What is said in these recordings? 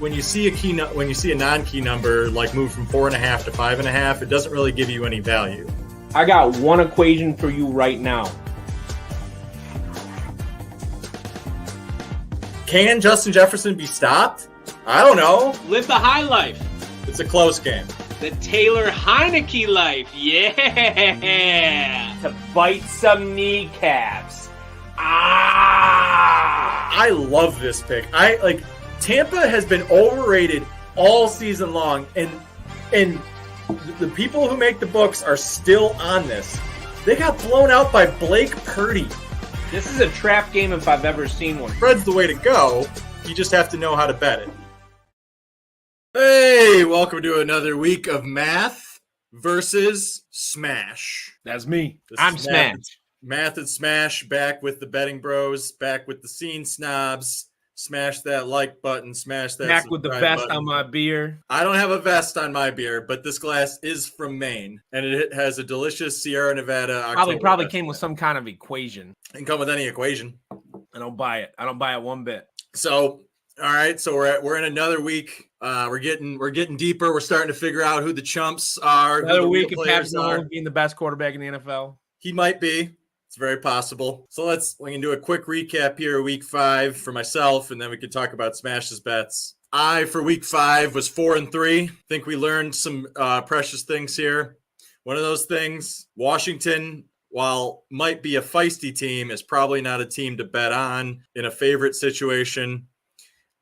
when you see a non-key number like move from 4.5 to 5.5, it doesn't really give you any value. I got one equation for you right now. Can Justin Jefferson be stopped? I don't know. Live the high life. It's a close game. The Taylor Heineke life. Yeah. To bite some kneecaps. I love this pick. Tampa has been overrated all season long, and the people who make the books are still on this. They got blown out by Blake Purdy. This is a trap game if I've ever seen one. Spread's the way to go. You just have to know how to bet it. Hey, welcome to another week of Math versus Smash. That's me. I'm Smash. Math and Smash, back with the betting bros, back with the Scene Snobs. Smash that like button, smash that back with the vest button. on my beer. I don't have a vest on my beer, but this glass is from Maine, and it has a delicious Sierra Nevada. Probably came with some kind of equation. It can come with any equation. I don't buy it. I don't buy it one bit. So, all right. So we're in another week. We're getting deeper. We're starting to figure out who the chumps are. Another week of Patrick Mahomes being the best quarterback in the NFL. He might be. It's very possible. So we can do a quick recap here of week 5 for myself, and then we can talk about Smash's bets. I, for week 5, was 4-3. Think we learned some precious things here. One of those things, Washington, while might be a feisty team, is probably not a team to bet on in a favorite situation.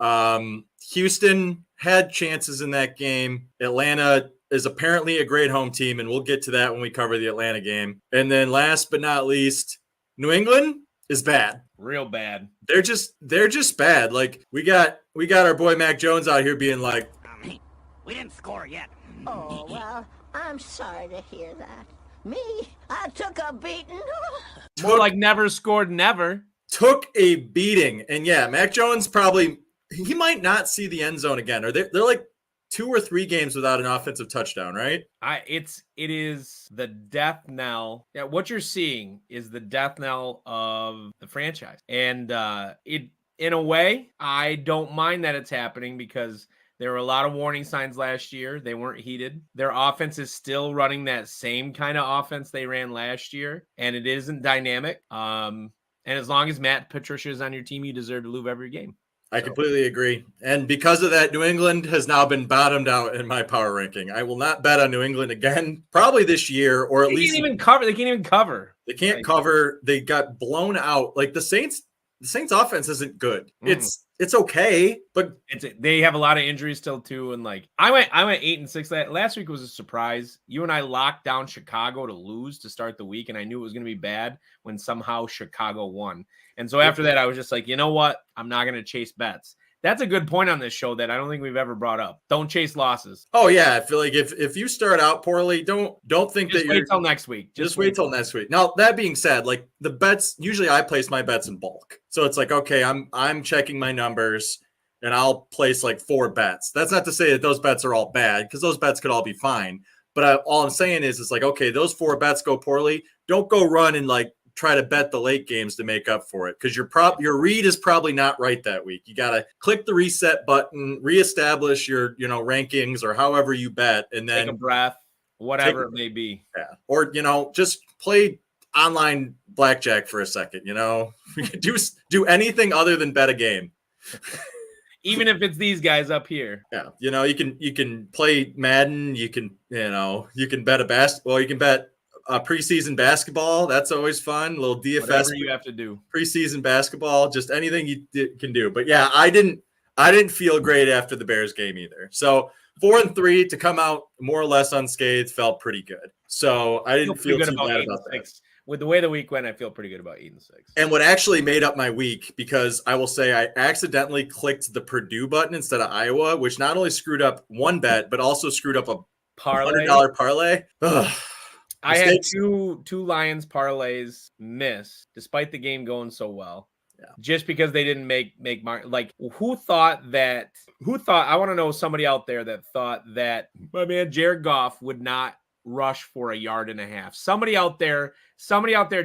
Houston had chances in that game. Atlanta is apparently a great home team, and we'll get to that when we cover the Atlanta game. And then last but not least, New England is bad. Real bad. They're just bad. Like we got our boy Mac Jones out here being like, we didn't score yet. Oh, well, I'm sorry to hear that. Me, I took a beating. More like never scored never. Took a beating. And yeah, Mac Jones he might not see the end zone again. Or they're like 2 or 3 games without an offensive touchdown, right? It is the death knell. Yeah, what you're seeing is the death knell of the franchise. And in a way, I don't mind that it's happening because there were a lot of warning signs last year. They weren't heeded. Their offense is still running that same kind of offense they ran last year, and it isn't dynamic. And as long as Matt Patricia is on your team, you deserve to lose every game. I completely agree. And because of that, New England has now been bottomed out in my power ranking. I will not bet on New England again, probably this year, or at least they can't even cover. They can't cover. They got blown out. Like the Saints offense isn't good. It's okay, but they have a lot of injuries still too. And like I went 8-6 last week was a surprise. You and I locked down Chicago to lose to start the week, and I knew it was going to be bad when somehow Chicago won. And so after that, I was just like, you know what? I'm not going to chase bets. That's a good point on this show that I don't think we've ever brought up. Don't chase losses. Oh yeah, I feel like if you start out poorly, don't think just that wait till next week. Just wait till next week. Now that being said, like the bets, usually I place my bets in bulk. So it's like, okay, I'm checking my numbers and I'll place like 4 bets. That's not to say that those bets are all bad because those bets could all be fine. But all I'm saying is it's like, okay, those 4 bets go poorly. Don't go run and like try to bet the late games to make up for it because your read is probably not right that week. You got to click the reset button, reestablish your rankings or however you bet, and then take a breath, whatever it may be. Yeah, or just play online blackjack for a second. Do anything other than bet a game. Even if it's these guys up here. Yeah, you can play Madden. You can bet a basketball. You can bet preseason basketball. That's always fun. A little DFS. Whatever you have to do. Preseason basketball. Just anything you can do. But yeah, I didn't feel great after the Bears game either. So 4-3 to come out more or less unscathed felt pretty good. So I didn't feel too bad about that. With the way the week went, I feel pretty good about 8-6. And what actually made up my week, because I will say I accidentally clicked the Purdue button instead of Iowa, which not only screwed up one bet, but also screwed up a $100 parlay. Ugh. I had two Lions parlays miss, despite the game going so well. Yeah. Just because they didn't make like who thought I want to know somebody out there that thought that my man Jared Goff would not rush for 1.5 yards. Somebody out there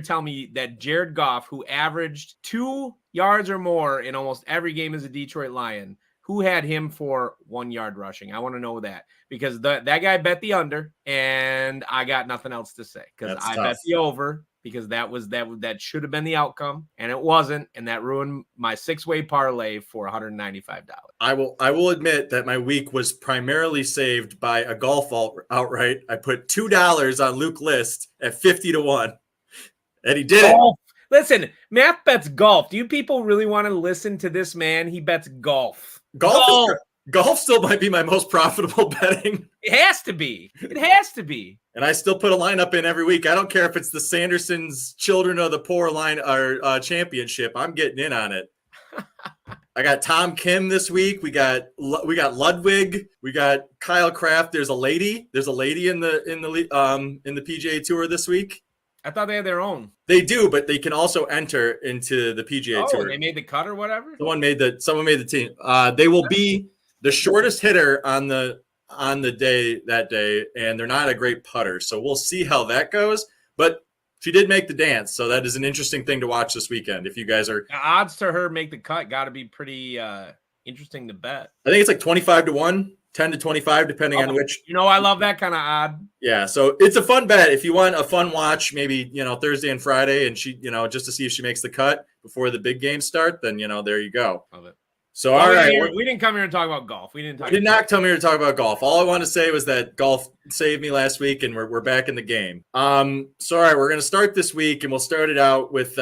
tell me that Jared Goff, who averaged 2 yards or more in almost every game as a Detroit Lion, Who had him for 1 yard rushing? I want to know that because that guy bet the under, and I got nothing else to say because I bet the over because that should have been the outcome, and it wasn't, and that ruined my 6-way parlay for $195. I will admit that my week was primarily saved by a golf outright. I put $2 on Luke List at 50-1, and he did it. Listen, Matt bets golf. Do you people really want to listen to this man? He bets golf. Golf still might be my most profitable betting. It has to be. It has to be. And I still put a lineup in every week. I don't care if it's the Sandersons Children of the Poor line or championship. I'm getting in on it. I got Tom Kim this week. We got Ludwig. We got Kyle Kraft. There's a lady in the PGA Tour this week. I thought they had their own. They do, but they can also enter into the PGA Tour. They made the cut or whatever? Someone made the team. They will be the shortest hitter on the day that day, and they're not a great putter. So we'll see how that goes. But she did make the dance, so that is an interesting thing to watch this weekend. If you guys are the odds to her make the cut, got to be pretty interesting to bet. I think it's like 25-1. 10 to 25, depending on which. I love that kind of odd. Yeah, so it's a fun bet. If you want a fun watch, maybe, Thursday and Friday, and she, just to see if she makes the cut before the big games start, then, there you go. Love it. So, all right. We didn't come here to talk about golf. We did not come here to talk about golf. All I want to say was that golf saved me last week, and we're back in the game. So, all right, we're going to start this week, and we'll start it out with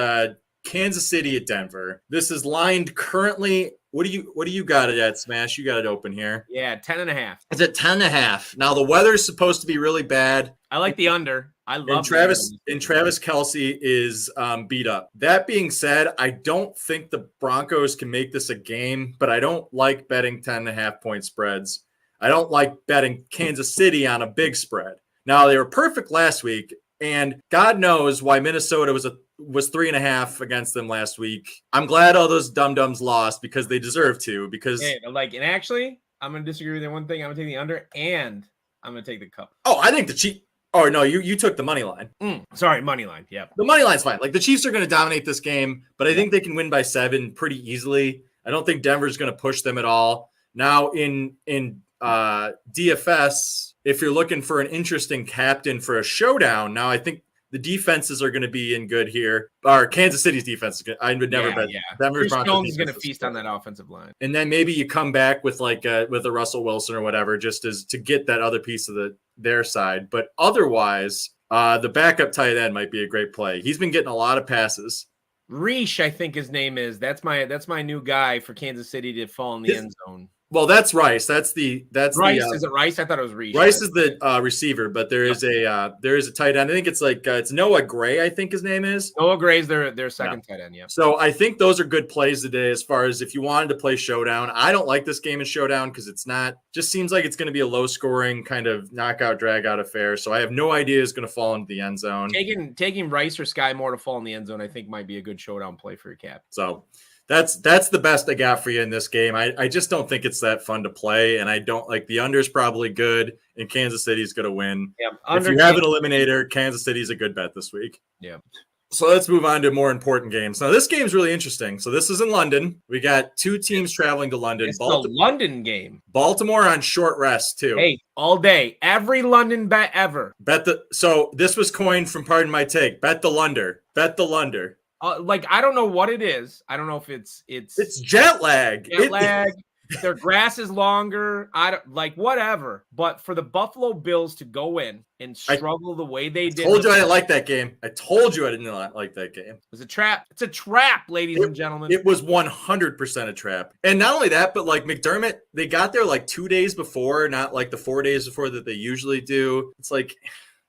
Kansas City at Denver. This is lined currently. What do you got it at, Smash? You got it open here. Yeah, 10.5. It's at 10.5. Now the weather's supposed to be really bad. I like the under. I love and Travis Kelce is beat up. That being said, I don't think the Broncos can make this a game, but I don't like betting 10.5 point spreads. I don't like betting Kansas City on a big spread. Now they were perfect last week, and God knows why Minnesota was 3.5 against them last week. I'm glad all those dum-dums lost because they deserve to. And actually, I'm going to disagree with you one thing. I'm going to take the under, and I'm going to take the cup. Oh, I think the Chiefs. Oh, no, you took the money line. Sorry, money line. Yeah. The money line's fine. Like, the Chiefs are going to dominate this game, but I think they can win by 7 pretty easily. I don't think Denver's going to push them at all. Now, in DFS, if you're looking for an interesting captain for a showdown, now I think the defenses are going to be in good here. Or Kansas City's defense is good. I would never bet. Denver's Broncos is going to feast on that offensive line. And then maybe you come back with with a Russell Wilson or whatever, just as to get that other piece of their side. But otherwise, the backup tight end might be a great play. He's been getting a lot of passes. Reish, I think his name is. That's my new guy for Kansas City to fall in the end zone. Well, that's Rice. That's Rice. Is it Rice? I thought it was Reish. Rice is the receiver, but there is a tight end. I think it's it's Noah Gray. I think his name is Noah Gray's their second tight end. Yeah. So I think those are good plays today. As far as if you wanted to play showdown, I don't like this game in showdown because it's not. Just seems like it's going to be a low scoring kind of knockout drag out affair. So I have no idea who's going to fall into the end zone. Taking Rice or Sky Moore to fall in the end zone, I think might be a good showdown play for your cap. So. That's the best I got for you in this game. I just don't think it's that fun to play, and I don't like the under's probably good, and Kansas City's going to win. Yeah, if you have an eliminator, Kansas City's a good bet this week. Yeah. So let's move on to more important games. Now, this game's really interesting. So this is in London. We got 2 teams traveling to London. It's the London game. Baltimore on short rest, too. Hey, all day. Every London bet ever. So this was coined from Pardon My Take. Bet the Lunder. Bet the Lunder. I don't know what it is. I don't know if it's jet lag. Their grass is longer. Whatever. But for the Buffalo Bills to go in and struggle the way they did. I told you I didn't like that game. I told you I didn't like that game. It was a trap. It's a trap, ladies and gentlemen. It was 100% a trap. And not only that, but McDermott, they got there 2 days before, not the 4 days before that they usually do. It's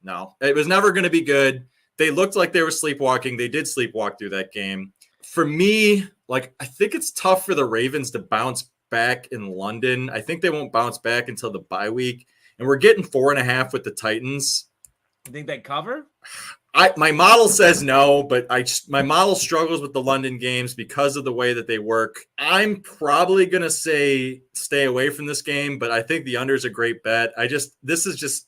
no, it was never going to be good. They looked like they were sleepwalking. They did sleepwalk through that game. For me, I think it's tough for the Ravens to bounce back in London. I think they won't bounce back until the bye week. And we're getting 4.5 with the Titans. You think they cover? My model says no, but my model struggles with the London games because of the way that they work. I'm probably going to say stay away from this game, but I think the under is a great bet. This is just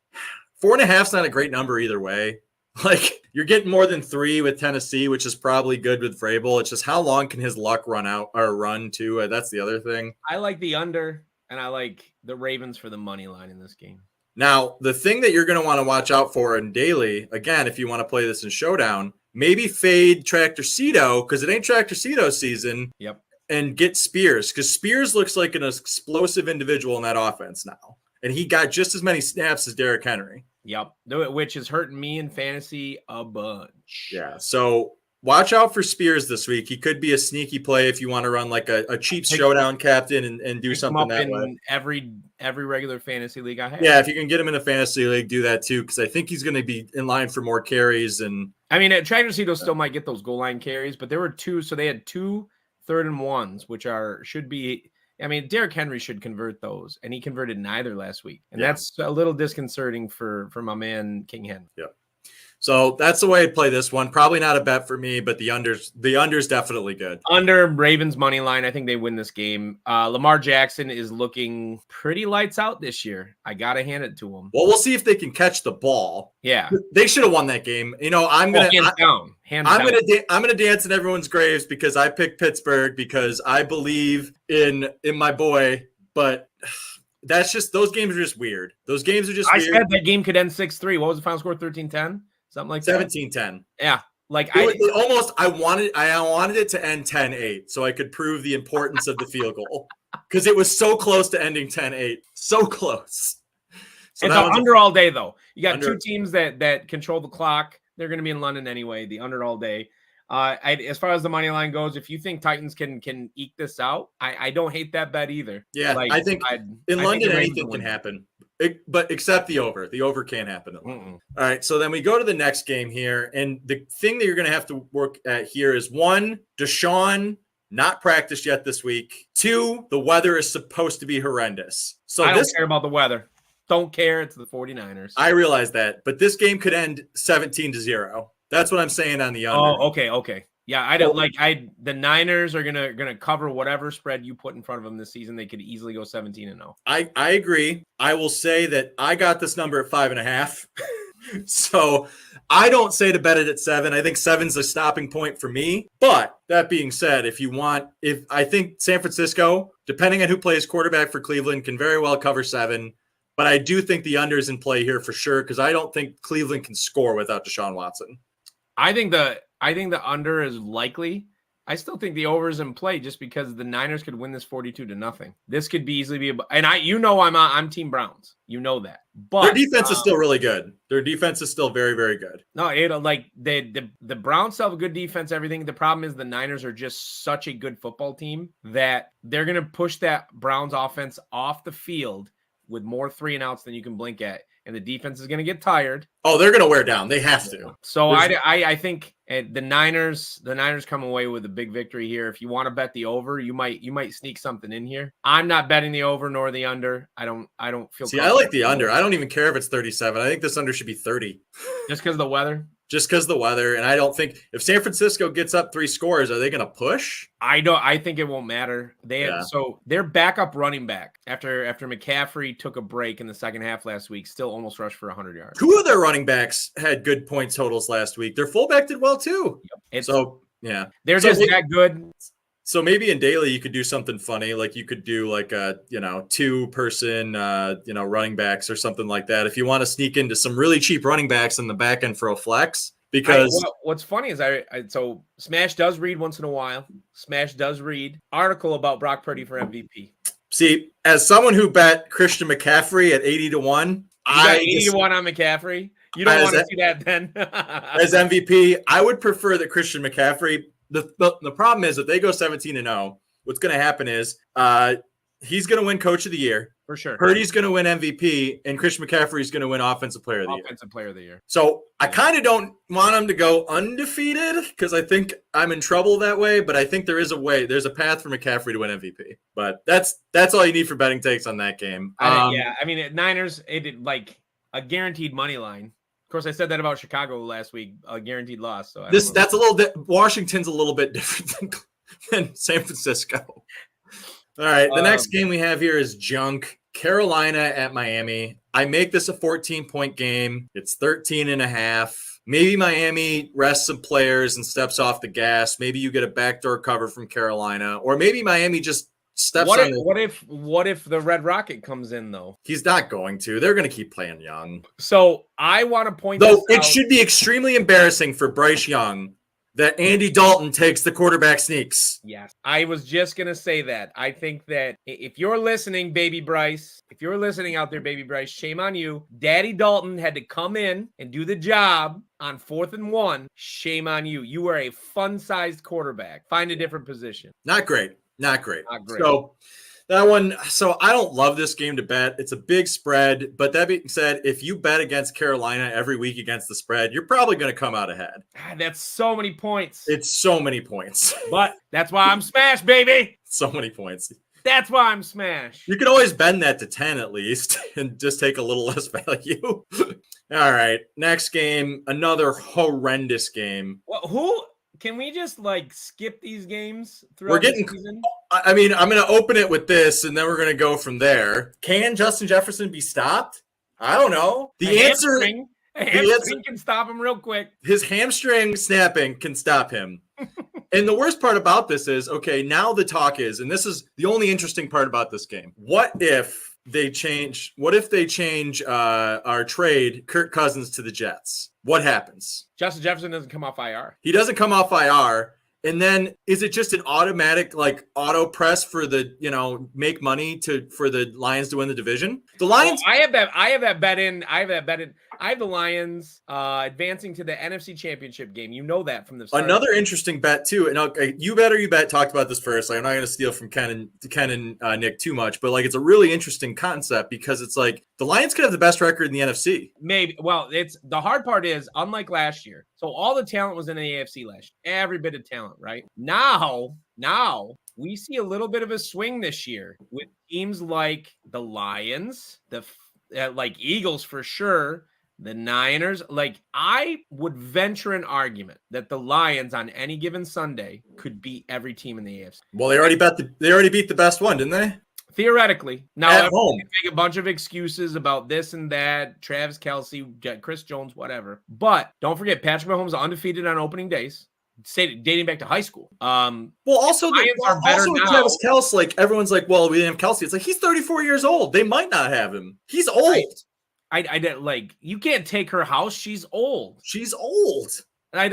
4.5 is not a great number either way. Like, you're getting more than 3 with Tennessee, which is probably good with Vrabel. It's just how long can his luck run too? That's the other thing. I like the under, and I like the Ravens for the money line in this game. Now, the thing that you're going to want to watch out for in daily, again, if you want to play this in Showdown, maybe fade Tractor Cito because it ain't Tractor Cito season. Yep. And get Spears because Spears looks like an explosive individual in that offense now. And he got just as many snaps as Derrick Henry. Yep. Which is hurting me in fantasy a bunch. Yeah. So watch out for Spears this week. He could be a sneaky play if you want to run like a cheap Showdown captain and do something that way. Every regular fantasy league I have. Yeah, if you can get him in a fantasy league, do that too, because I think he's going to be in line for more carries. And I mean, Tractor Cito still might get those goal line carries, but there were 2, so they had 2 3rd and 1s, which should be. I mean, Derrick Henry should convert those, and he converted neither last week, and that's a little disconcerting for my man King Henry. Yeah. So that's the way I'd play this one. Probably not a bet for me, but the under's definitely good. Under Ravens money line, I think they win this game. Lamar Jackson is looking pretty lights out this year. I gotta hand it to him. Well, we'll see if they can catch the ball. Yeah, they should have won that game. You know, I'm gonna dance in everyone's graves because I picked Pittsburgh because I believe in my boy, but. That's just those games are just weird. Those games are just weird. I said that game could end 6-3. What was the final score? 13-10? Something like 17-10. Yeah. Like I wanted it to end 10-8 so I could prove the importance of the field goal. Because it was so close to ending 10-8. So close. So it's under all day though. You got 2 teams that control the clock. They're going to be in London anyway, the under all day. As far as the money line goes, if you think Titans can eke this out, I don't hate that bet either. Yeah, like, I think in London anything can happen, but except the over. The over can't happen. All right, so then we go to the next game here, and the thing that you're going to have to work at here is 1, Deshaun not practiced yet this week. 2, the weather is supposed to be horrendous. So I don't care about the weather. Don't care. It's the 49ers. I realize that, but this game could end 17-0. That's what I'm saying on the under. Oh, okay. Yeah, I don't the Niners are gonna cover whatever spread you put in front of them this season. They could easily go 17-0. I agree. I will say that I got this number at 5.5. So I don't say to bet it at 7. I think 7's a stopping point for me. But that being said, if I think San Francisco, depending on who plays quarterback for Cleveland, can very well cover 7. But I do think the under is in play here for sure because I don't think Cleveland can score without Deshaun Watson. I think the under is likely. I still think the over is in play just because the Niners could win this 42-0. This could be easily be, and I'm Team Browns. You know that, but their defense is still really good. Their defense is still very, very good. No, the Browns still have a good defense. Everything. The problem is the Niners are just such a good football team that they're going to push that Browns offense off the field with more 3 and outs than you can blink at. And the defense is going to get tired. Oh, they're going to wear down. They have to. So I think the Niners come away with a big victory here. If you want to bet the over, you might sneak something in here. I'm not betting the over nor the under. I don't feel. See, I like the under. I don't even care if it's 37. I think this under should be 30. Just because of the weather. Just because of the weather, and I don't think if San Francisco gets up 3 scores, are they going to push? I think it won't matter. So their backup running back after McCaffrey took a break in the second half last week, still almost rushed for 100 yards. 2 of their running backs had good point totals last week. Their fullback did well too. Yep. They're just that good. So maybe in daily you could do something funny, like you could do like a 2-person running backs or something like that. If you want to sneak into some really cheap running backs in the back end for a flex, because what's funny is so Smash does read once in a while. Smash does read article about Brock Purdy for MVP. See, as someone who bet Christian McCaffrey at 80-1, I 80-1 on McCaffrey. You don't want to see that then. As MVP, I would prefer that Christian McCaffrey. The problem is if they go 17-0, what's going to happen is he's going to win Coach of the Year. For sure. Purdy's going to win MVP, and Christian McCaffrey is going to win Offensive Player of the Year. Offensive Player of the Year. So I kind of don't want him to go undefeated because I think I'm in trouble that way, but I think there is a way. There's a path for McCaffrey to win MVP. But that's all you need for betting takes on that game. Niners, like a guaranteed money line. Of course, I said that about Chicago last week, a guaranteed loss. So that's a little bit. Washington's a little bit different than San Francisco. All right, the next game we have here is junk. Carolina at Miami. I make this a 14-point game. It's 13.5. Maybe Miami rests some players and steps off the gas. Maybe you get a backdoor cover from Carolina, or maybe Miami just steps What on if, what if the Red Rocket comes in though? He's not going to. They're going to keep playing Young. So I want to point Though this it out. should be extremely embarrassing for Bryce Young that Andy Dalton takes the quarterback sneaks. Yes, I was just going to say that. I think that if you're listening, baby Bryce, if you're listening out there, baby Bryce, shame on you. Daddy Dalton had to come in and do the job on 4th and 1. Shame on you. You are a fun-sized quarterback. Find a different position. Not great. Not great. Not great. So that one, so I don't love this game to bet. It's a big spread. But that being said, if you bet against Carolina every week against the spread, you're probably going to come out ahead. That's so many points. It's so many points. But that's why I'm smashed, baby. So many points. That's why I'm smashed. You can always bend that to 10 at least and just take a little less value. All right. Next game, another horrendous game. Well, who can we just like skip these games throughout We're getting, the season? I mean, I'm going to open it with this and then we're going to go from there. Can Justin Jefferson be stopped? I don't know. The answer can stop him real quick. His hamstring snapping can stop him. And the worst part about this is, okay, now the talk is, and this is the only interesting part about this game. What if they change our trade Kirk Cousins to the Jets? What happens? Justin Jefferson doesn't come off IR. He doesn't come off IR. And then is it just an automatic like auto press for the, make money for the Lions to win the division? The Lions. I have that bet in. I have the Lions advancing to the NFC Championship game. You know that from the start. Another interesting bet too. And okay, you bet talked about this first. Like, I'm not going to steal from Ken and Nick too much, but like it's a really interesting concept because it's like the Lions could have the best record in the NFC. Maybe. Well, it's the hard part is unlike last year. So all the talent was in the AFC last year. Every bit of talent, right? Now we see a little bit of a swing this year with teams like the Lions, like Eagles for sure, the Niners. Like I would venture an argument that the Lions on any given Sunday could beat every team in the AFC. Well, they already beat the best one, didn't they? Theoretically. Now, at home, make a bunch of excuses about this and that, Travis Kelce, Chris Jones, whatever. But don't forget, Patrick Mahomes is undefeated on opening days, dating back to high school. Well, also Travis Kelce, like everyone's like, well, we didn't have Kelce. It's like he's 34 years old. They might not have him. He's old. I like you can't take her house. She's old. She's old. And I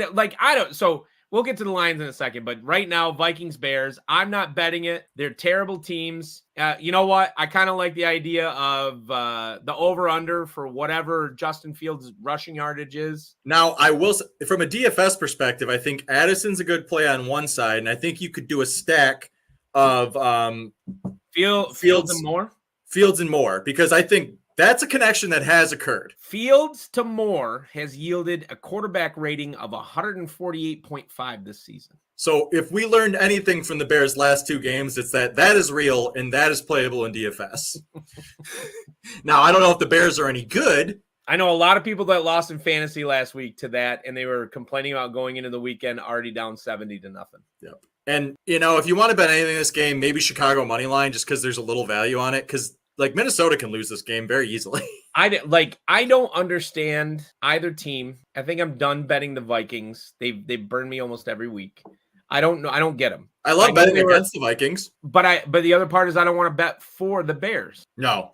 don't. So we'll get to the Lions in a second, but right now, Vikings, Bears, I'm not betting it. They're terrible teams. You know what? I kind of like the idea of the over-under for whatever Justin Fields' rushing yardage is. Now, I will say, from a DFS perspective, I think Addison's a good play on one side, and I think you could do a stack of Fields and Moore. Fields and Moore, because I think that's a connection that has occurred. Fields to Moore has yielded a quarterback rating of 148.5 this season. So if we learned anything from the Bears' last two games, it's that is real and that is playable in DFS. Now, I don't know if the Bears are any good. I know a lot of people that lost in fantasy last week to that, and they were complaining about going into the weekend already down 70-0. Yep. And, if you want to bet anything in this game, maybe Chicago money line just because there's a little value on it because like Minnesota can lose this game very easily. I don't understand either team. I think I'm done betting the Vikings. They burn me almost every week. I don't know. I don't get them. I love betting against the Vikings. But the other part is I don't want to bet for the Bears. No,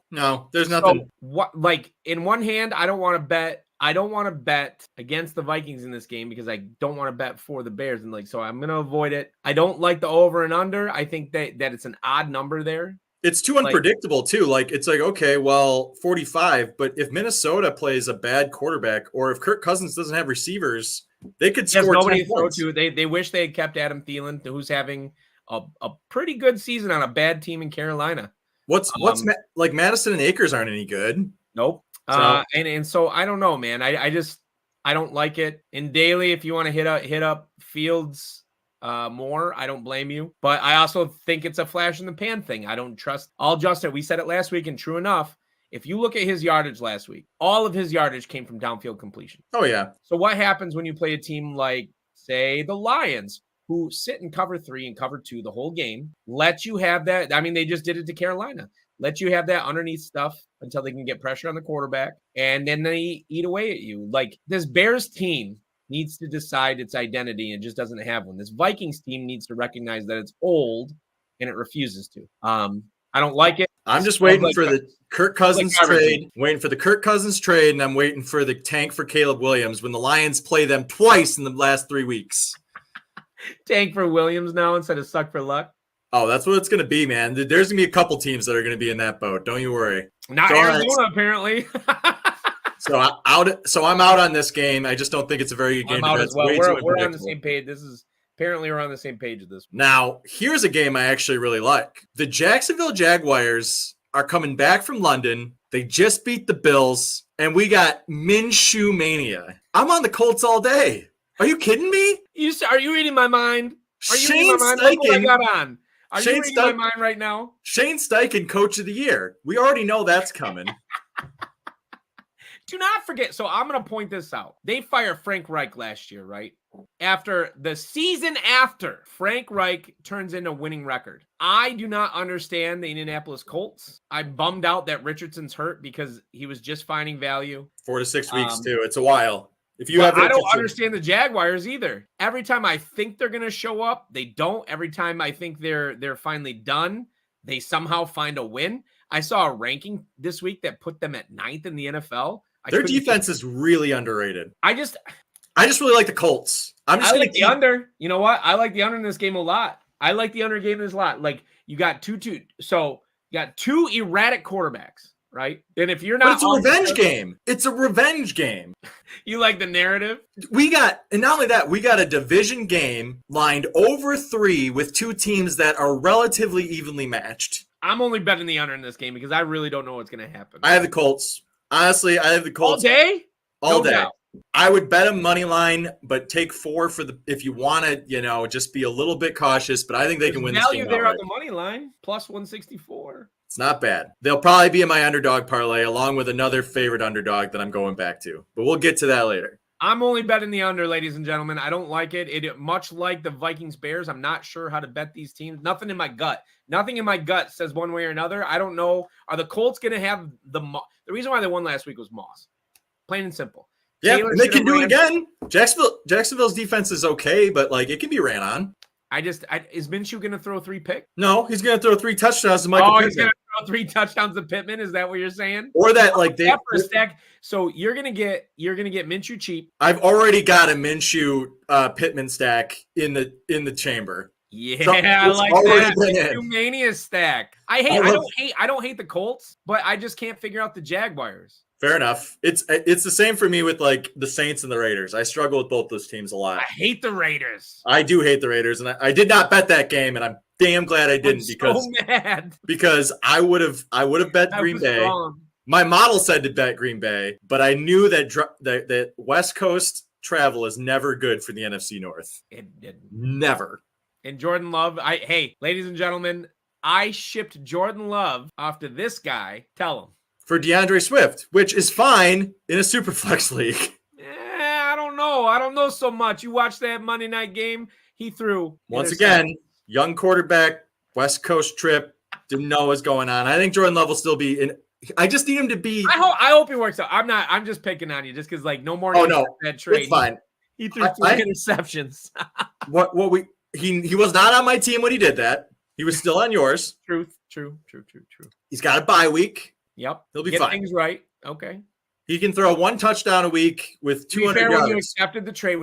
there's nothing. So in one hand, I don't want to bet against the Vikings in this game because I don't want to bet for the Bears. And so I'm going to avoid it. I don't like the over and under. I think that it's an odd number there. It's too unpredictable too. Like it's like, okay, well, 45, but if Minnesota plays a bad quarterback or if Kirk Cousins doesn't have receivers, they could score nobody 10 to throw points. to. They wish they had kept Adam Thielen, who's having a pretty good season on a bad team in Carolina. Like Madison and Akers aren't any good. Nope. So, and so I don't know, man. I don't like it. In daily, if you want to hit up Fields more, I don't blame you. But I also think it's a flash in the pan thing. I don't trust Justin. We said it last week, and true enough, if you look at his yardage last week, all of his yardage came from downfield completion. Oh yeah. So what happens when you play a team like, say, the Lions, who sit in cover 3 and cover 2 the whole game, let you have that. I mean, they just did it to Carolina. Let you have that underneath stuff until they can get pressure on the quarterback, and then they eat away at you. Like, this Bears team needs to decide its identity and just doesn't have one. This Vikings team needs to recognize that it's old and it refuses to. I don't like it. I'm just waiting for the Kirk Cousins trade, and I'm waiting for the tank for Caleb Williams when the Lions play them twice in the last 3 weeks. Tank for Williams now instead of suck for luck. Oh, that's what it's going to be, man. There's going to be a couple teams that are going to be in that boat. Don't you worry. Not Arizona, apparently. So I'm out on this game. I just don't think it's a very good game. I'm out as well. We're on the same page. Apparently we're on the same page of this. Now, here's a game I actually really like. The Jacksonville Jaguars are coming back from London. They just beat the Bills, and we got Minshew mania. I'm on the Colts all day. Are you kidding me? Are you reading my mind? Are you Shane reading my mind? Look what I Steichen, got on. Are Shane you reading my mind right now? Shane Steichen, Coach of the Year. We already know that's coming. Do not forget. So I'm going to point this out. They fired Frank Reich last year, right? After the season after, Frank Reich turns in a winning record. I do not understand the Indianapolis Colts. I'm bummed out that Richardson's hurt because he was just finding value. 4 to 6 weeks, too. It's a while. I don't understand the Jaguars either. Every time I think they're going to show up, they don't. Every time I think they're finally done, they somehow find a win. I saw a ranking this week that put them at 9th in the NFL. Their defense is really underrated. I just really like the Colts. I like the under. You know what? I like the under in this game a lot. I like the under game in this a lot. Like, you got two erratic quarterbacks, right? And if you're not, but it's a revenge game. It's a revenge game. You like the narrative? And not only that, we got a division game lined over 3 with 2 teams that are relatively evenly matched. I'm only betting the under in this game because I really don't know what's going to happen. I have the Colts. Honestly, I have the Colts. All day? All day. Doubt. I would bet a money line, but take 4 if you want to, just be a little bit cautious. But I think they can win this game. Value there on the money line, plus 164. It's not bad. They'll probably be in my underdog parlay along with another favorite underdog that I'm going back to. But we'll get to that later. I'm only betting the under, ladies and gentlemen. I don't like it. It much like the Vikings Bears. I'm not sure how to bet these teams. Nothing in my gut says one way or another. I don't know. Are the Colts going to have the reason why they won last week was Moss? Plain and simple. Yeah, and they can do it again. Jacksonville's defense is okay, but it can be ran on. Is Minshew going to throw 3 picks? No, he's going to throw 3 touchdowns to Michael Pittman. He's going to throw 3 touchdowns to Pittman. Is that what you're saying? Or that they stack. So you're going to get Minshew cheap. I've already got a Minshew Pittman stack in the chamber. Yeah, so I like that. Minshew mania stack. I don't hate the Colts, but I just can't figure out the Jaguars. Fair enough. It's the same for me with the Saints and the Raiders. I struggle with both those teams a lot. I hate the Raiders. I do hate the Raiders, and I did not bet that game, and I'm damn glad I didn't because I would have bet Green Bay. Wrong. My model said to bet Green Bay, but I knew that West Coast travel is never good for the NFC North. It didn't. Never. And Jordan Love, ladies and gentlemen, I shipped Jordan Love off to this guy. Tell him. For DeAndre Swift, which is fine in a Superflex league. I don't know. I don't know so much. You watched that Monday night game. He threw. Once again, young quarterback, West Coast trip, didn't know what was going on. I think Jordan Love will still be in. I just need him to be. I hope he works out. I'm just picking on you just because no more. Oh, no. That trade. It's fine. He threw 3 interceptions. He was not on my team when he did that. He was still on yours. True. He's got a bye week. Yep. He'll be Get fine. Things right. Okay. He can throw 1 touchdown a week with 200 yards. When you accepted the trade,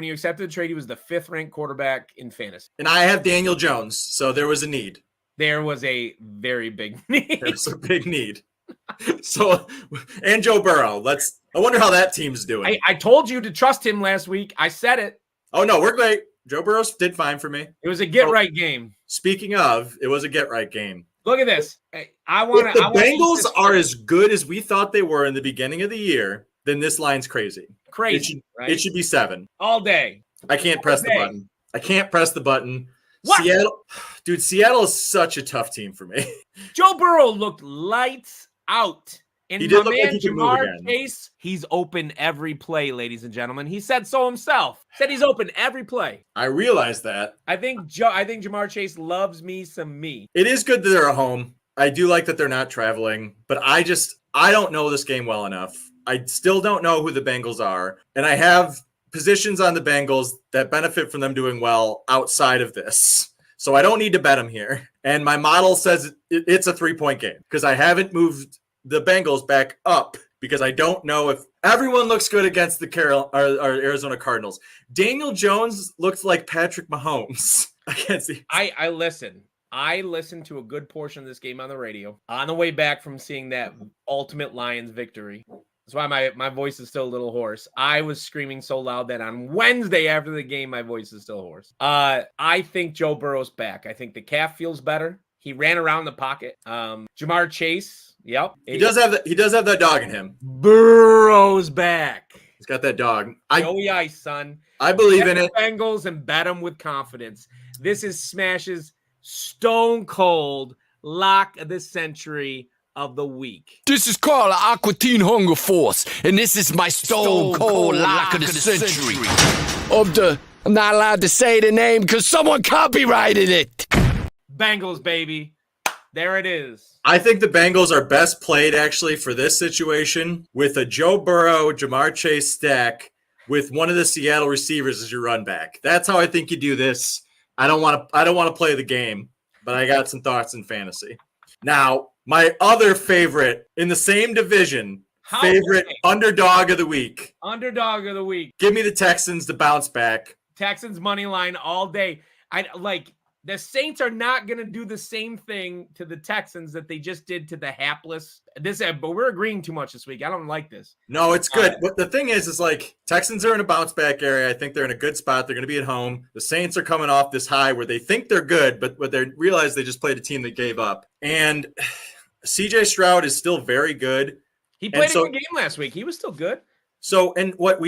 he was the 5th ranked quarterback in fantasy. And I have Daniel Jones, so there was a need. There was a very big need. There's a big need. So, and Joe Burrow. I wonder how that team's doing. I told you to trust him last week. I said it. Oh, no, we're great. Joe Burrow did fine for me. It was a get-right game. Speaking of, it was a get-right game. Look at this. If the Bengals are as good as we thought they were in the beginning of the year, then this line's crazy. Right? It should be 7. All day. I can't press the button. What? Seattle is such a tough team for me. Joe Burrow looked lights out. And He did my look like man he could move Jamar again. Chase, he's open every play, ladies and gentlemen. He said so himself. Said he's open every play. I realize that. I think Jamar Chase loves me some me. It is good that they're at home. I do like that they're not traveling, but I don't know this game well enough. I still don't know who the Bengals are, and I have positions on the Bengals that benefit from them doing well outside of this. So I don't need to bet them here. And my model says it's a 3-point game because I haven't moved the Bengals back up because I don't know if everyone looks good against the Arizona Cardinals. Daniel Jones looks like Patrick Mahomes. I can't see. I listen. I listened to a good portion of this game on the radio on the way back from seeing that ultimate Lions victory. That's why my voice is still a little hoarse. I was screaming so loud that on Wednesday after the game, my voice is still hoarse. I think Joe Burrow's back. I think the calf feels better. He ran around the pocket. Jamar Chase, yep. He does have that dog in him. Burrow's back. He's got that dog. Joey Ice, son. I believe in it. Bengals and bet them with confidence. This is Smash's stone cold lock of the century of the week. This is Carl Aqua Teen Hunger Force, and this is my stone cold lock of the century. I'm not allowed to say the name because someone copyrighted it. Bengals, baby. There it is. I think the Bengals are best played actually for this situation with a Joe Burrow, Jamar Chase stack with one of the Seattle receivers as your run back. That's how I think you do this. I don't want to play the game, but I got some thoughts in fantasy. Now, my other favorite in the same division, underdog of the week. Underdog of the week. Give me the Texans to bounce back. Texans money line all day. The Saints are not going to do the same thing to the Texans that they just did to the hapless. But we're agreeing too much this week. I don't like this. No, it's good. But the thing is like Texans are in a bounce back area. I think they're in a good spot. They're going to be at home. The Saints are coming off this high where they think they're good, but they realize they just played a team that gave up. And CJ Stroud is still very good. He played a good game last week. He was still good. So, and what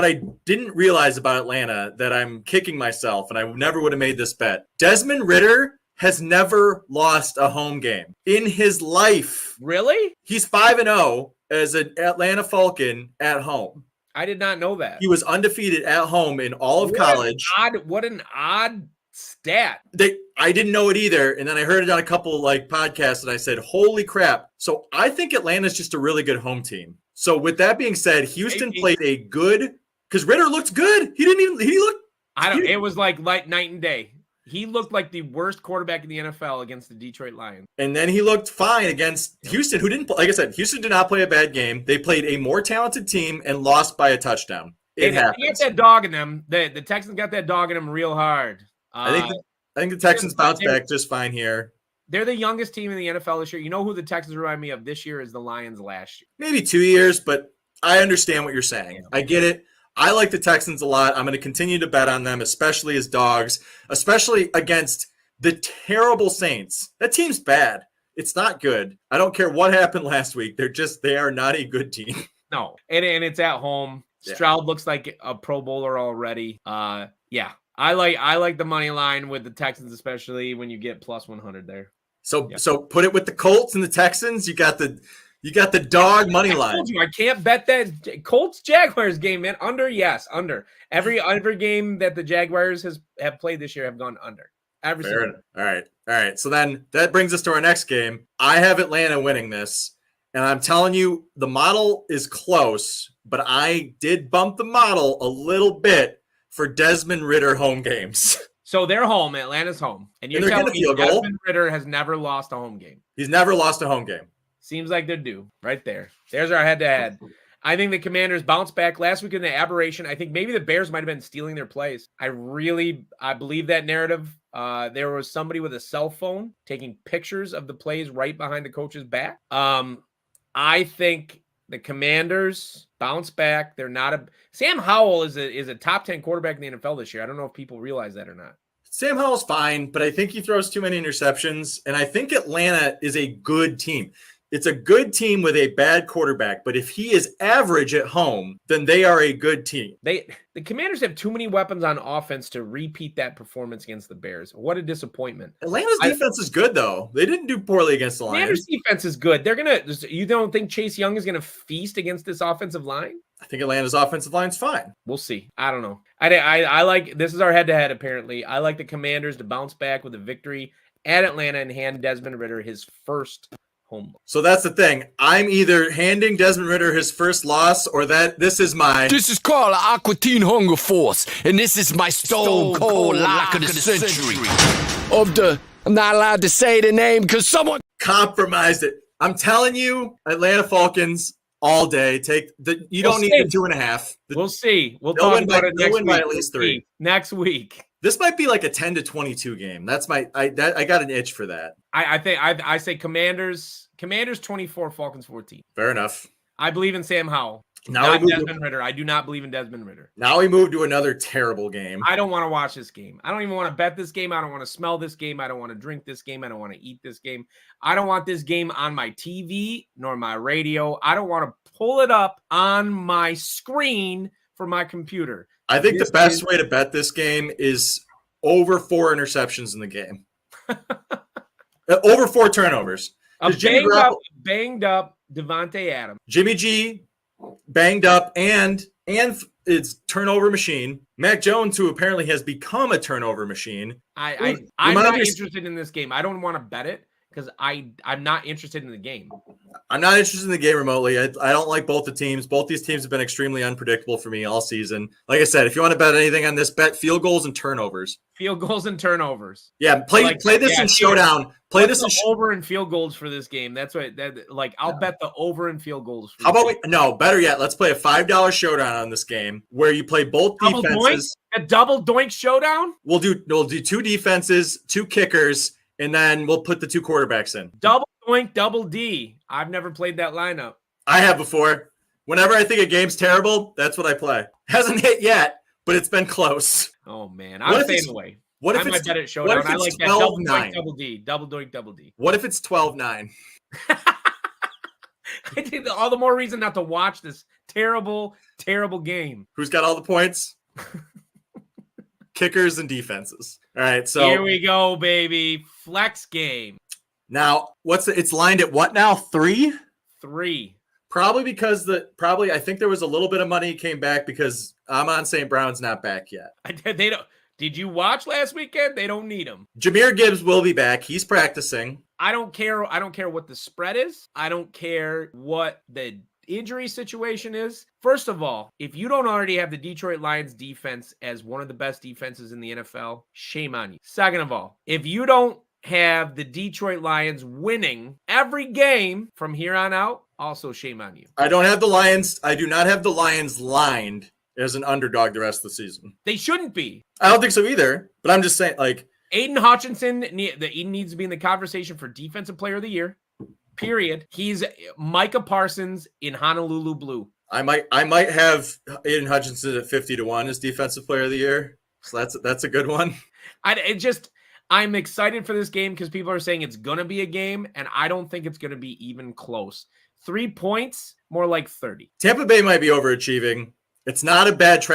I didn't realize about Atlanta that I'm kicking myself, and I never would have made this bet. Desmond Ridder has never lost a home game in his life. Really? He's 5-0 as an Atlanta Falcon at home. I did not know that. He was undefeated at home in all of college. What an odd stat. I didn't know it either, and then I heard it on a couple podcasts, and I said, "Holy crap!" So I think Atlanta's just a really good home team. So with that being said, Houston played a good because Ridder looked good. It was like night and day. He looked like the worst quarterback in the NFL against the Detroit Lions. And then he looked fine against Houston, who didn't, like I said, Houston did not play a bad game. They played a more talented team and lost by a touchdown. It happens. They got that dog in them. The Texans got that dog in them real hard. I think the Texans bounce back just fine here. They're the youngest team in the NFL this year. You know who the Texans remind me of this year is the Lions last year. Maybe 2 years, but I understand what you're saying. I get it. I like the Texans a lot. I'm going to continue to bet on them, especially as dogs, especially against the terrible Saints. That team's bad. It's not good. I don't care what happened last week. They are not a good team. No, and it's at home. Stroud looks like a Pro Bowler already. Yeah. I like the money line with the Texans, especially when you get plus 100 there. So put it with the Colts and the Texans. You got the dog money line. I told you I can't bet that Colts Jaguars game, man. Under, yes, under. Every game that the Jaguars have played this year have gone under. All right. So then that brings us to our next game. I have Atlanta winning this, and I'm telling you the model is close, but I did bump the model a little bit for Desmond Ridder home games. So they're home. Atlanta's home. And you're telling me Desmond Ridder has never lost a home game. He's never lost a home game. Seems like they're due right there. There's our head-to-head. I think the Commanders bounced back last week in the aberration. I think maybe the Bears might have been stealing their plays. I believe that narrative. There was somebody with a cell phone taking pictures of the plays right behind the coach's back. I think the Commanders bounce back. They're not Sam Howell is a top 10 quarterback in the NFL this year. I don't know if people realize that or not. Sam Howell's fine, but I think he throws too many interceptions, and I think Atlanta is a good team. It's a good team with a bad quarterback, but if he is average at home, then they are a good team. The Commanders have too many weapons on offense to repeat that performance against the Bears. What a disappointment. Atlanta's defense is good, though. They didn't do poorly against the Commanders' Lions. defense is good. You don't think Chase Young is going to feast against this offensive line? I think Atlanta's offensive line's fine. We'll see. I don't know. I like, this is our head-to-head, apparently. I like the Commanders to bounce back with a victory at Atlanta and hand Desmond Ridder his first home. So that's the thing. I'm either handing Desmond Ridder his first loss or this is called Aqua Teen Hunger Force, and this is my stone cold lock of the century. I'm not allowed to say the name because someone compromised it. I'm telling you, Atlanta Falcons all day. You don't need the 2.5. We'll see. We'll talk about it next week. By at least 3. Next week. This might be like a 10-22 game. I got an itch for that. I say Commanders 24, Falcons 14. Fair enough. I believe in Sam Howell. Now Desmond Ridder. I do not believe in Desmond Ritter. Now we move to another terrible game. I don't want to watch this game. I don't even want to bet this game. I don't want to smell this game. I don't want to drink this game. I don't want to eat this game. I don't want this game on my TV nor my radio. I don't want to pull it up on my screen for my computer. I think the best way to bet this game is over 4 interceptions in the game. Over 4 turnovers. Banged up Devontae Adams. Jimmy G banged up and it's turnover machine. Mac Jones, who apparently has become a turnover machine. I'm not interested in this game. I don't want to bet it because I'm not interested in the game. I'm not interested in the game remotely. I don't like both the teams. Both these teams have been extremely unpredictable for me all season. Like I said, if you want to bet anything on this, bet field goals and turnovers. Field goals and turnovers. Yeah, play this in showdown. Play this in over and field goals for this game. That's what I'll bet the over and field goals. How about better yet, let's play a $5 showdown on this game where you play both defenses. A double doink showdown? We'll do 2 defenses, 2 kickers, and then we'll put the 2 quarterbacks in. Double doink, double D. I've never played that lineup. I have before. Whenever I think a game's terrible, that's what I play. Hasn't hit yet, but it's been close. Oh man, I'm staying away. What if it's bet it showdown? I like that double doink, double D. Double doink, double D. What if it's 12-9? I think all the more reason not to watch this terrible, terrible game. Who's got all the points? Kickers and defenses. All right, so here we go, baby. Flex game. Now, it's lined at what now? 3? 3. Probably because I think there was a little bit of money came back because Amon St. Brown's not back yet. They don't. Did you watch last weekend? They don't need him. Jahmyr Gibbs will be back. He's practicing. I don't care what the spread is. I don't care what the injury situation is. First of all, if you don't already have the Detroit Lions defense as one of the best defenses in the NFL, shame on you. Second of all, if you don't have the Detroit Lions winning every game from here on out, also shame on you. I don't have the Lions. I do not have the Lions lined as an underdog the rest of the season. They shouldn't be. I don't think so either, but I'm just saying, Aiden Hutchinson needs to be in the conversation for Defensive Player of the Year, period. He's Micah Parsons in Honolulu Blue. I might have Aiden Hutchinson at 50-1 as Defensive Player of the Year, so that's a good one. I'm excited for this game because people are saying it's going to be a game, and I don't think it's going to be even close. 3 points, more like 30. Tampa Bay might be overachieving. It's not a bad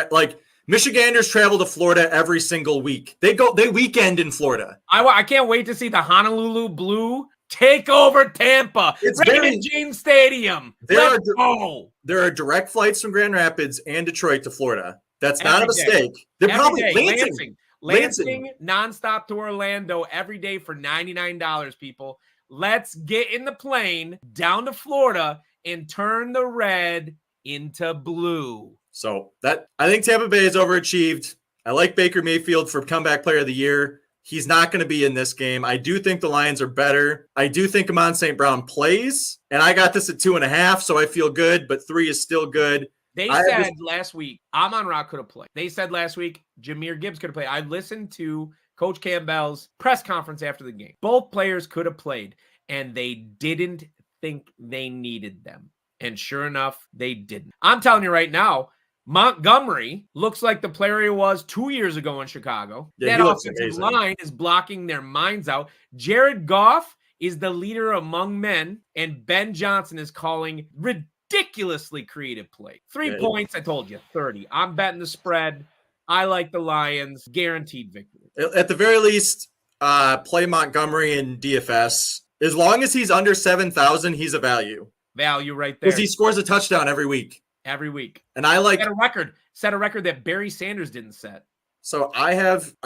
Michiganders travel to Florida every single week. They weekend in Florida. I can't wait to see the Honolulu Blue take over Tampa. It's Raymond James Stadium. There are direct flights from Grand Rapids and Detroit to Florida. That's not a mistake. They're probably Lansing nonstop to Orlando every day for $99, people. Let's get in the plane down to Florida and turn the red into blue. So I think Tampa Bay is overachieved. I like Baker Mayfield for comeback player of the year. He's not going to be in this game. I do think the Lions are better. I do think Amon St. Brown plays, and I got this at 2.5, so I feel good, but 3 is still good. They said last week, Amon-Ra could have played. They said last week, Jahmyr Gibbs could have played. I listened to Coach Campbell's press conference after the game. Both players could have played, and they didn't think they needed them. And sure enough, they didn't. I'm telling you right now, Montgomery looks like the player he was 2 years ago in Chicago. Yeah, that offensive line is blocking their minds out. Jared Goff is the leader among men, and Ben Johnson is calling ridiculously creative play. 3 points, I told you, 30. I'm betting the spread. I like the Lions. Guaranteed victory. At the very least, play Montgomery in DFS. As long as he's under 7,000, he's a value. Value right there. Because he scores a touchdown every week. Every week. And I like... Set a record that Barry Sanders didn't set. So I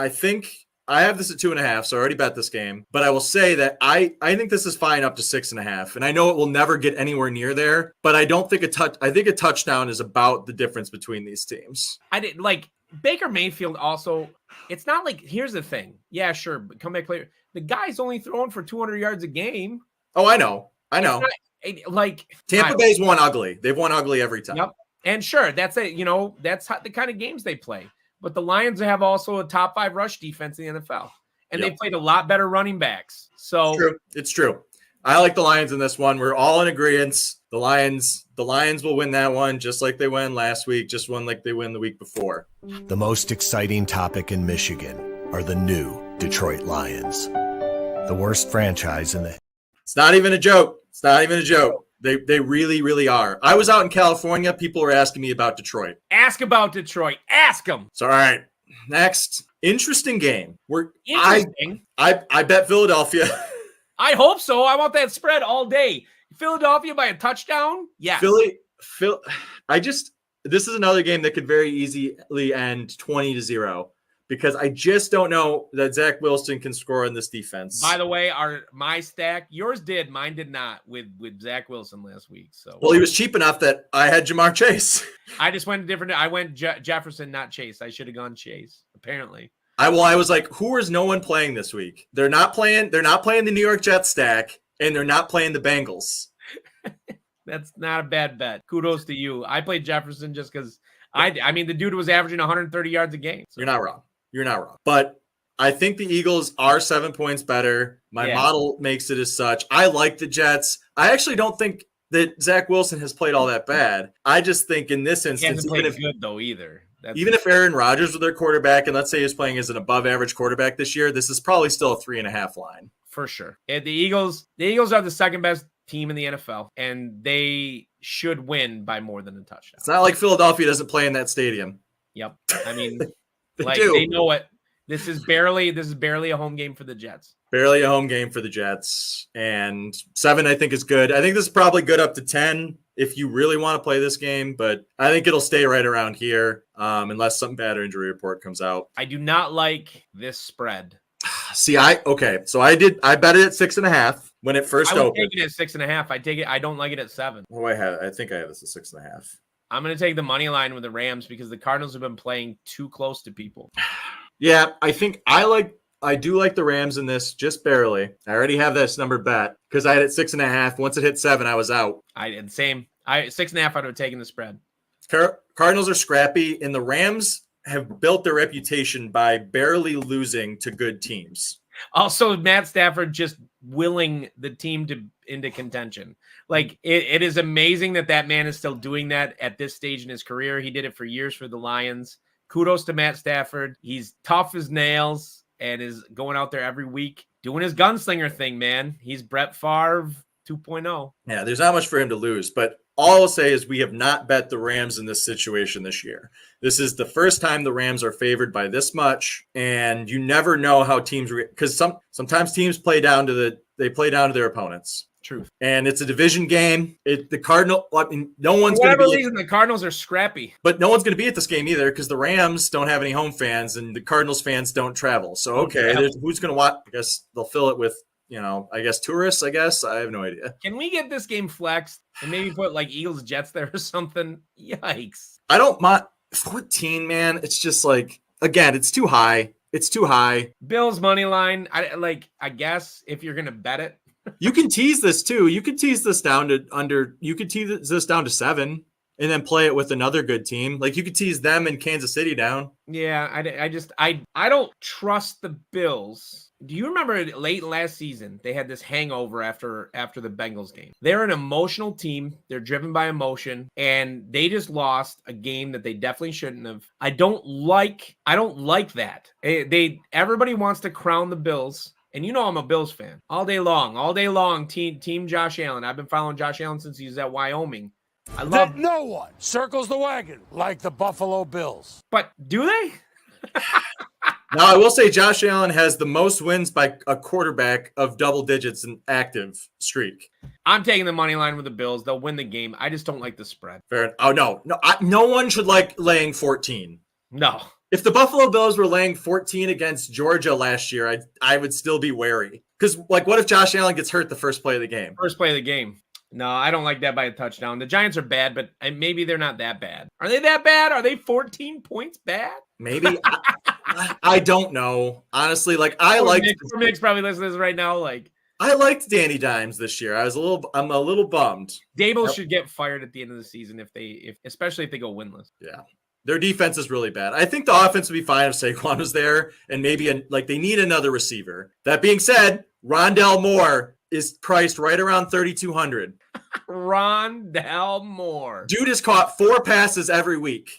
think I have this at 2.5, so I already bet this game. But I will say that I think this is fine up to 6.5. And I know it will never get anywhere near there, but I don't think I think a touchdown is about the difference between these teams. I didn't like Baker Mayfield also. It's not like, here's the thing. Yeah, sure. But come back later. The guy's only throwing for 200 yards a game. Oh, I know. Like Tampa Bay's won ugly. They've won ugly every time. Yep. And sure, that's it. That's the kind of games they play. But the Lions have also a top 5 rush defense in the NFL. And they played a lot better running backs. So it's true. I like the Lions in this one. We're all in agreement. The Lions will win that one just like they won last week, just one like they win the week before. The most exciting topic in Michigan are the new Detroit Lions. The worst franchise in the... It's not even a joke. It's not even a joke. They really, really are. I was out in California. People were asking me about Detroit. Ask about Detroit. Ask them. So, all right. Next. Interesting game. Interesting. I bet Philadelphia. I hope so. I want that spread all day. Philadelphia by a touchdown? Yeah. This is another game that could very easily end 20-0. Because I just don't know that Zach Wilson can score in this defense. By the way, my stack, yours did, mine did not with Zach Wilson last week. So he was cheap enough that I had Jamar Chase. I just went different. I went Jefferson, not Chase. I should have gone Chase. Apparently, I was like, who is no one playing this week? They're not playing the New York Jets stack, and they're not playing the Bengals. That's not a bad bet. Kudos to you. I played Jefferson just because I mean the dude was averaging 130 yards a game. So. You're not wrong. You're not wrong. But I think the Eagles are 7 points better. My model makes it as such. I like the Jets. I actually don't think that Zach Wilson has played all that bad. I just think in this instance, he hasn't played good though either. Even if Aaron Rodgers was their quarterback, and let's say he's playing as an above-average quarterback this year, this is probably still a 3.5 line. For sure. And the Eagles are the second best team in the NFL, and they should win by more than a touchdown. It's not like Philadelphia doesn't play in that stadium. Yep. I mean, they know it. This is barely a home game for the Jets. Barely a home game for the Jets. And 7, I think, is good. I think this is probably good up to 10 if you really want to play this game, but I think it'll stay right around here unless some bad injury report comes out. I do not like this spread. See, I bet it at 6.5 when it first opened. I would take it at 6.5. I take it. I don't like it at 7. What do I have? I think I have this at 6.5. I'm going to take the money line with the Rams because the Cardinals have been playing too close to people. Yeah, I think I do like the Rams in this just barely. I already have this number bet because I had it 6.5. Once it hit 7, I was out. I did the same. 6.5. I would have taken the spread. Cardinals are scrappy, and the Rams have built their reputation by barely losing to good teams. Also, Matt Stafford just willing the team into contention. Like it is amazing that man is still doing that at this stage in his career. He did it for years for the Lions. Kudos to Matt Stafford. He's tough as nails and is going out there every week doing his gunslinger thing, man. He's Brett Favre 2.0. Yeah, there's not much for him to lose, but all I'll say is we have not bet the Rams in this situation this year. This is the first time the Rams are favored by this much, and you never know how teams because sometimes teams play down to their opponents. Truth. And it's a division game. The Cardinal. I mean, no one's going to be. Reason, the Cardinals are scrappy, but no one's going to be at this game either because the Rams don't have any home fans and the Cardinals fans don't travel. So who's going to watch? I guess they'll fill it with tourists. I have no idea. Can we get this game flexed and maybe put like Eagles Jets there or something? Yikes! I don't mind 14, man. It's just like again, it's too high. It's too high. Bills money line. I guess if you're going to bet it. You can tease this too. You could tease this down to under. You could tease this down to 7, and then play it with another good team. Like you could tease them and Kansas City down. Yeah, I don't trust the Bills. Do you remember late last season they had this hangover after the Bengals game? They're an emotional team. They're driven by emotion, and they just lost a game that they definitely shouldn't have. I don't like that. Everybody wants to crown the Bills And you know I'm a Bills fan all day long. Team Josh Allen. I've been following Josh Allen since he was at Wyoming. I love. No one circles the wagon like the Buffalo Bills. But do they? Now, I will say Josh Allen has the most wins by a quarterback of double digits in active streak. I'm taking the money line with the Bills. They'll win the game. I just don't like the spread. Fair. Oh, no. No one should like laying 14. No. If the Buffalo Bills were laying 14 against Georgia last year, I would still be wary. Because, like, what if Josh Allen gets hurt the first play of the game? First play of the game. No, I don't like that by a touchdown. The Giants are bad, but maybe they're not that bad. Are they that bad? Are they 14 points bad? Maybe. I don't know. Honestly, like, Mick's probably listening to this right now. Like, I liked Danny Dimes this year. I'm a little bummed. Dable should get fired at the end of the season especially if they go winless. Yeah. Their defense is really bad. I think the offense would be fine if Saquon was there and maybe they need another receiver. That being said, Rondell Moore is priced right around 3,200. Rondell Moore. Dude has caught 4 passes every week.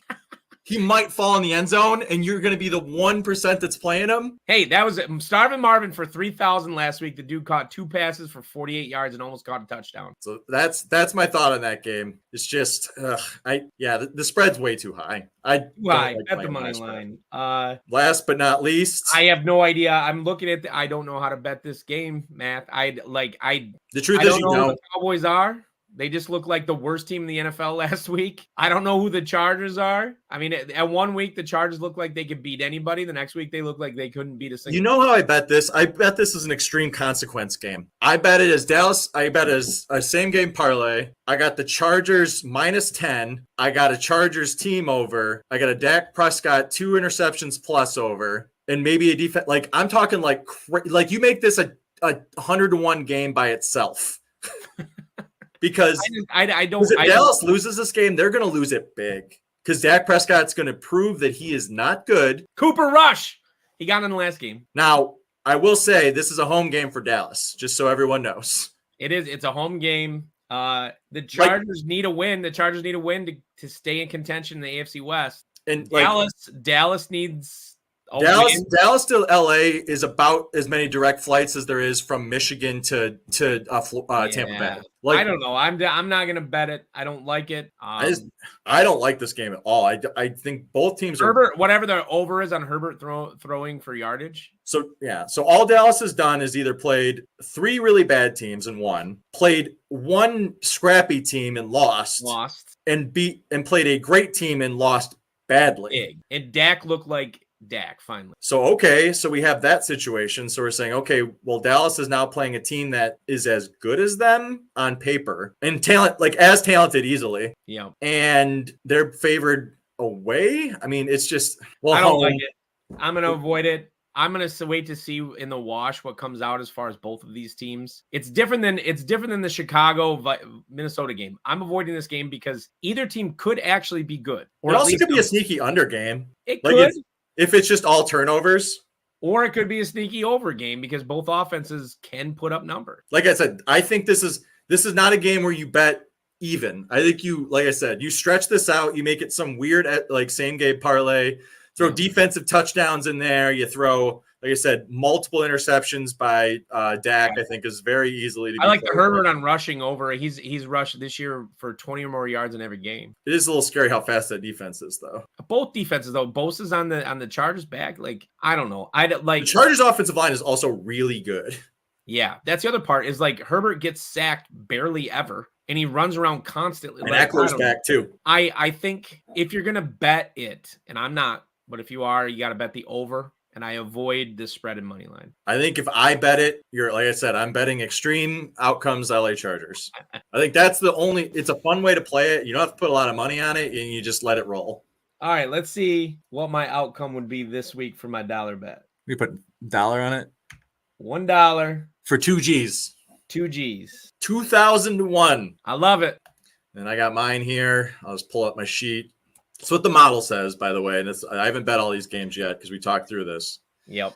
He might fall in the end zone, and you're going to be the 1% that's playing him. Hey, that was Starvin Marvin for 3,000 last week. The dude caught 2 passes for 48 yards and almost caught a touchdown. So that's my thought on that game. It's just, the spread's way too high. Bet the money line. Last but not least, I have no idea. I'm looking at. I don't know how to bet this game, Matt. The truth I is, don't know who the Cowboys are. They just look like the worst team in the NFL last week. I don't know who the Chargers are. I mean, at 1 week, the Chargers look like they could beat anybody. The next week, they look like they couldn't beat a single. You know how I bet this? I bet this is an extreme consequence game. I bet it as Dallas. I bet as a same game parlay. I got the Chargers -10. I got a Chargers team over. I got a Dak Prescott 2 interceptions plus over. And maybe a defense. Like, I'm talking like you make this a 100-1 game by itself. Because I don't. If Dallas loses this game, they're going to lose it big. Because Dak Prescott's going to prove that he is not good. Cooper Rush. He got in the last game. Now, I will say this is a home game for Dallas, just so everyone knows. It is. It's a home game. The Chargers need a win. The Chargers need a win to stay in contention in the AFC West. And Dallas needs. Dallas to LA is about as many direct flights as there is from Michigan to Tampa Bay. I don't know. I'm not gonna bet it. I don't like it. I don't like this game at all. I think both teams Herbert, whatever the over is on Herbert throwing for yardage. So all Dallas has done is either played 3 really bad teams and won, played 1 scrappy team and lost, and played a great team and lost badly. Big. And Dak looked like Dak finally. So we have that situation. So we're saying, okay, well, Dallas is now playing a team that is as good as them on paper and as talented easily. Yeah. And they're favored away. I mean, it's just, I don't like it. I'm going to avoid it. I'm going to wait to see in the wash what comes out as far as both of these teams. It's different than the Chicago Minnesota game. I'm avoiding this game because either team could actually be good. Or it also could be a sneaky under game. It could. If it's just all turnovers. Or it could be a sneaky over game because both offenses can put up numbers. Like I said, I think this is not a game where you bet even. I think you stretch this out. You make it some weird same game parlay. Throw defensive touchdowns in there. You throw, like I said, multiple interceptions by Dak. I think is very easily. I like the Herbert on rushing over. He's rushed this year for 20 or more yards in every game. It is a little scary how fast that defense is, though. Both defenses, though. Bosa's on the Chargers back. Like, I don't know. The Chargers offensive line is also really good. Yeah, that's the other part. Is like Herbert gets sacked barely ever. And he runs around constantly. And Eckler's back too. I think if you're gonna bet it, and I'm not. But if you are, you got to bet the over, and I avoid the spread and money line. I think if I bet it, like I said, I'm betting extreme outcomes LA Chargers. I think that's it's a fun way to play it. You don't have to put a lot of money on it, and you just let it roll. All right, let's see what my outcome would be this week for my dollar bet. We put $1 on it? $1. For 2 G's. 2 G's. 2,001. I love it. And I got mine here. I'll just pull up my sheet. That's what the model says, by the way. And I haven't bet all these games yet because we talked through this. Yep.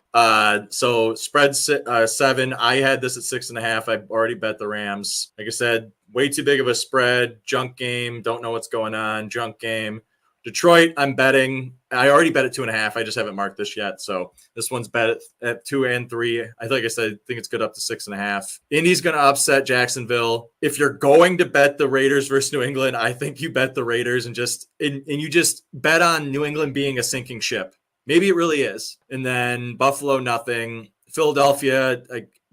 So spread 7. I had this at 6.5. I already bet the Rams. Like I said, way too big of a spread. Junk game. Don't know what's going on. Junk game. Detroit, I'm betting. I already bet at 2.5. I just haven't marked this yet. So this one's bet at 2 and 3. Like I said, I think it's good up to 6.5. Indy's going to upset Jacksonville. If you're going to bet the Raiders versus New England, I think you bet the Raiders and you just bet on New England being a sinking ship. Maybe it really is. And then Buffalo, nothing. Philadelphia,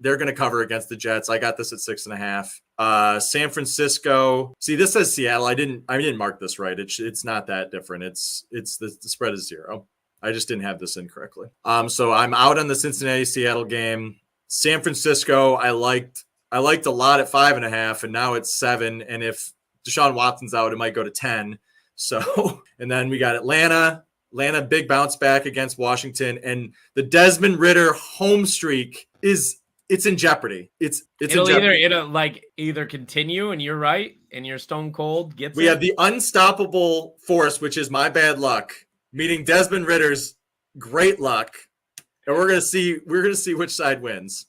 they're going to cover against the Jets. I got this at 6.5. San Francisco. See, this says Seattle. I didn't mark this right. It's not that different. It's the spread is 0. I just didn't have this in correctly. So I'm out on the Cincinnati Seattle game. San Francisco, I liked a lot at 5.5, and now it's 7. And if Deshaun Watson's out, it might go to 10. So, and then we got Atlanta, big bounce back against Washington, and the Desmond Ridder home streak it's in jeopardy. It'll either continue, and you're right, and you're stone cold. We have the unstoppable force, which is my bad luck, meeting Desmond Ridder's great luck, and we're gonna see which side wins.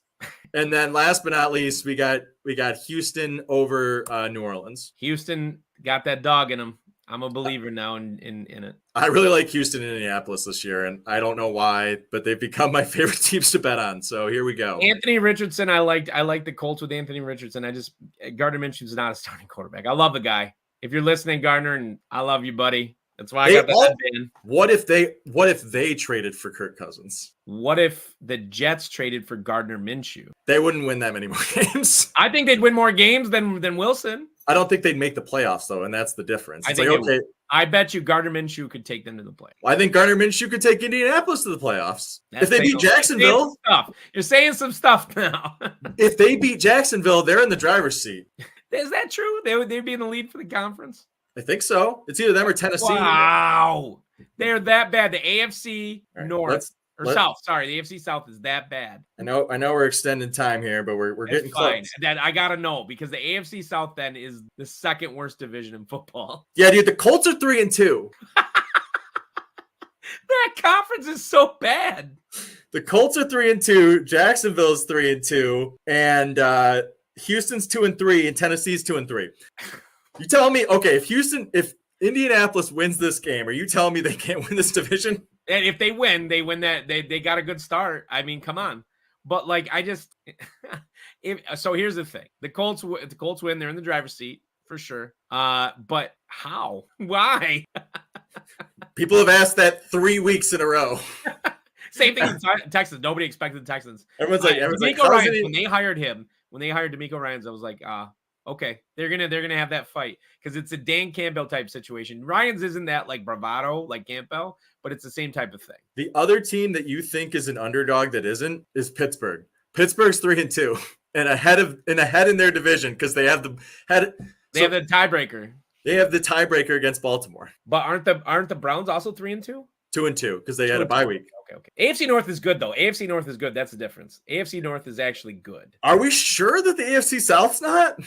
And then last but not least, we got Houston over New Orleans. Houston got that dog in them. I'm a believer now in it. I really like Houston and Indianapolis this year, and I don't know why, but they've become my favorite teams to bet on. So here we go. Anthony Richardson, I like the Colts with Anthony Richardson. Gardner Minshew's not a starting quarterback. I love the guy. If you're listening, Gardner, and I love you, buddy. That's why I got the headband. What if they traded for Kirk Cousins? What if the Jets traded for Gardner Minshew? They wouldn't win that many more games. I think they'd win more games than Wilson. I don't think they'd make the playoffs, though, and that's the difference. I bet you Gardner Minshew could take them to the playoffs. I think Gardner Minshew could take Indianapolis to the playoffs. If they beat Jacksonville. You're saying some stuff now. If they beat Jacksonville, they're in the driver's seat. Is that true? They'd be in the lead for the conference? I think so. It's either them or Tennessee. Wow. They're that bad. The AFC North. South. Sorry, the AFC South is that bad. I know we're extending time here, but we're getting close. That I gotta know, because the AFC South then is the second worst division in football. Yeah, dude, the Colts are 3-2. That conference is so bad. The Colts are 3-2, Jacksonville's 3-2, and Houston's 2-3, and Tennessee's 2-3. You telling me, okay, if Indianapolis wins this game, are you telling me they can't win this division? And if they win that they got a good start. I mean, come on. But so here's the thing. The Colts win, they're in the driver's seat for sure. But how? Why? People have asked that 3 weeks in a row. Same thing in Texas. Nobody expected the Texans. Everyone's like, Ryans, when they hired DeMeco Ryans, I was like, okay, they're gonna have that fight, because it's a Dan Campbell type situation. Ryans isn't that like bravado like Campbell, but it's the same type of thing. The other team that you think is an underdog that isn't is Pittsburgh. Pittsburgh's 3-2 and ahead in their division, because they have the tiebreaker. They have the tiebreaker against Baltimore. But aren't the Browns also 3-2? 2-2 because they had a bye week. Okay. AFC North is good, though. AFC North is good. That's the difference. AFC North is actually good. Are we sure that the AFC South's not?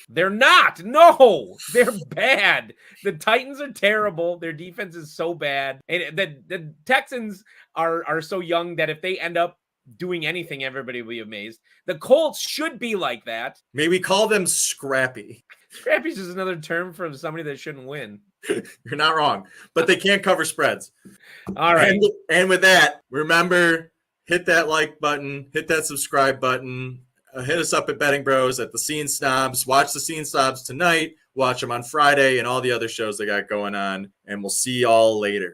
They're not. No, they're bad. The Titans are terrible. Their defense is so bad. And the Texans are so young that if they end up doing anything, everybody will be amazed. The Colts should be like that. Maybe call them scrappy. Scrappy's just another term for somebody that shouldn't win. You're not wrong, but they can't cover spreads. All right. And with that, remember, hit that like button, hit that subscribe button, hit us up at Betting Bros at the Scene Snobs. Watch the Scene Snobs tonight. Watch them on Friday and all the other shows they got going on. And we'll see y'all later.